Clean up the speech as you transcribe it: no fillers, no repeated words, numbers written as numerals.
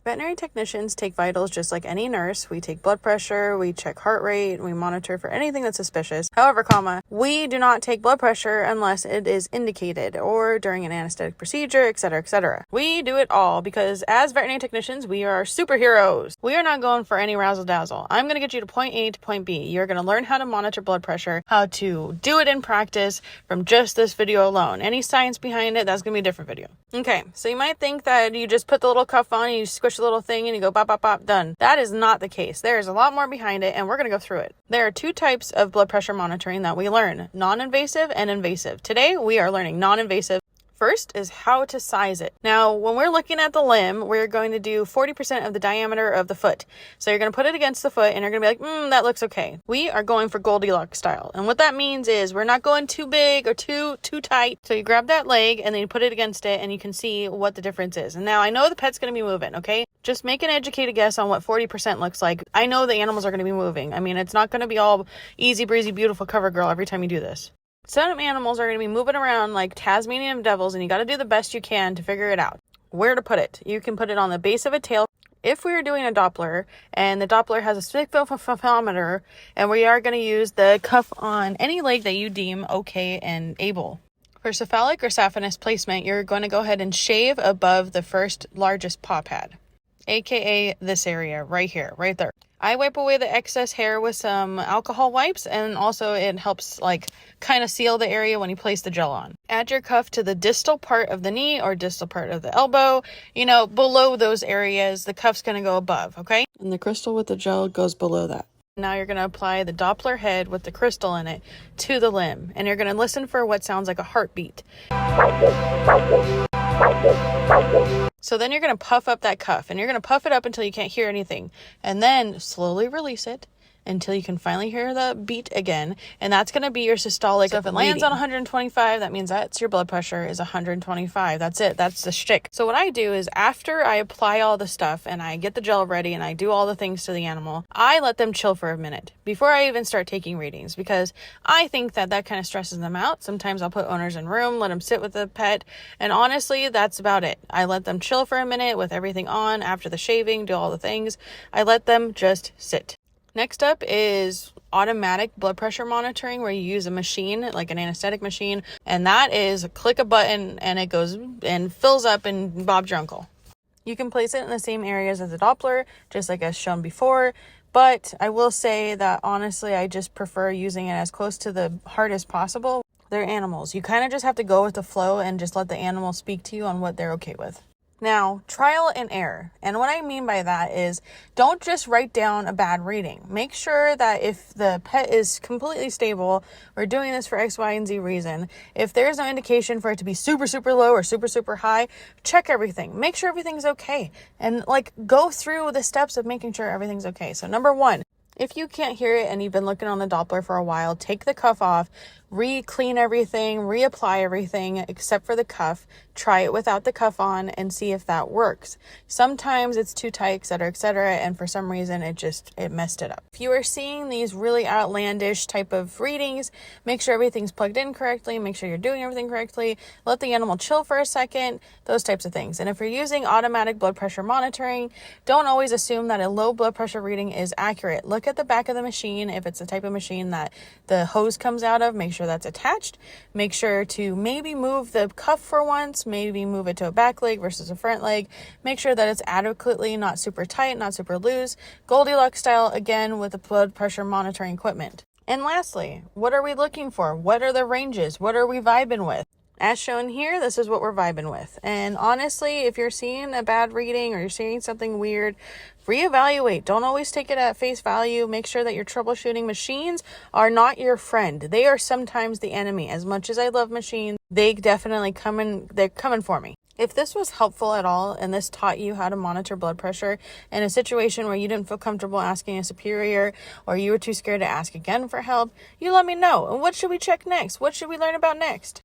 Veterinary technicians take vitals just like any nurse. We take blood pressure, we check heart rate, we monitor for anything that's suspicious. However, we do not take blood pressure unless it is indicated or during an anesthetic procedure, etc., etc. We do it all because as veterinary technicians, we are superheroes. We are not going for any razzle dazzle. I'm going to get you to point A to point B. You're going to learn how to monitor blood pressure, how to do it in practice from just this video alone. Any science behind it, that's going to be a different video. Okay, so you might think that you just put the little cuff on, you squish the little thing, and you go bop, bop, bop, done. That is not the case. There is a lot more behind it, and we're going to go through it. There are two types of blood pressure monitoring that we learn, non-invasive and invasive. Today, we are learning non-invasive. First is how to size it. Now, when we're looking at the limb, we're going to do 40% of the diameter of the foot. So you're going to put it against the foot and you're going to be like, that looks okay. We are going for Goldilocks style. And what that means is we're not going too big or too tight. So you grab that leg and then you put it against it and you can see what the difference is. And now I know the pet's going to be moving, okay? Just make an educated guess on what 40% looks like. I know the animals are going to be moving. I mean, it's not going to be all easy breezy, beautiful cover girl every time you do this. Some animals are going to be moving around like Tasmanian devils, and you got to do the best you can to figure it out. Where to put it? You can put it on the base of a tail. If we are doing a Doppler, and the Doppler has a sphygmophotometer, and we are going to use the cuff on any leg that you deem okay and able. For cephalic or saphenous placement, you're going to go ahead and shave above the first largest paw pad, aka this area right here, right there. I wipe away the excess hair with some alcohol wipes, and also it helps kind of seal the area when you place the gel on. Add your cuff to the distal part of the knee or distal part of the elbow. Below those areas, the cuff's going to go above, okay? And the crystal with the gel goes below that. Now you're going to apply the Doppler head with the crystal in it to the limb, and you're going to listen for what sounds like a heartbeat. So then you're going to puff up that cuff, and you're going to puff it up until you can't hear anything, and then slowly release it until you can finally hear the beat again, and that's going to be your systolic. So if it lands on 125, that means that's your blood pressure is 125. That's it. That's the shtick. So what I do is after I apply all the stuff and I get the gel ready and I do all the things to the animal, I let them chill for a minute before I even start taking readings, because I think that kind of stresses them out. Sometimes I'll put owners in room, let them sit with the pet, and honestly, that's about it. I let them chill for a minute with everything on after the shaving, do all the things. I let them just sit. Next up is automatic blood pressure monitoring, where you use a machine, like an anesthetic machine, and that is click a button and it goes and fills up and Bob's your uncle. You can place it in the same areas as the Doppler, just like as shown before, but I will say that honestly, I just prefer using it as close to the heart as possible. They're animals. You kind of just have to go with the flow and just let the animal speak to you on what they're okay with. Now, trial and error. And what I mean by that is don't just write down a bad reading. Make sure that if the pet is completely stable, we're doing this for X, Y, and Z reason. If there's no indication for it to be super, super low or super, super high, check everything. Make sure everything's okay. And go through the steps of making sure everything's okay. So number one, if you can't hear it and you've been looking on the Doppler for a while, take the cuff off, re-clean everything, reapply everything except for the cuff. Try it without the cuff on and see if that works. Sometimes it's too tight, etc., and for some reason it messed it up. If you are seeing these really outlandish type of readings, make sure everything's plugged in correctly, make sure you're doing everything correctly, let the animal chill for a second, those types of things. And if you're using automatic blood pressure monitoring, don't always assume that a low blood pressure reading is accurate. Look at the back of the machine. If it's the type of machine that the hose comes out of, make sure that's attached. Make sure to maybe move the cuff for once, maybe move it to a back leg versus a front leg. Make sure that it's adequately not super tight, not super loose. Goldilocks style, again, with the blood pressure monitoring equipment. And lastly, what are we looking for? What are the ranges? What are we vibing with? As shown here, this is what we're vibing with. And honestly, if you're seeing a bad reading or you're seeing something weird, reevaluate. Don't always take it at face value. Make sure that your troubleshooting machines are not your friend. They are sometimes the enemy. As much as I love machines, they definitely they're coming for me. If this was helpful at all and this taught you how to monitor blood pressure in a situation where you didn't feel comfortable asking a superior or you were too scared to ask again for help, you let me know. And what should we check next? What should we learn about next?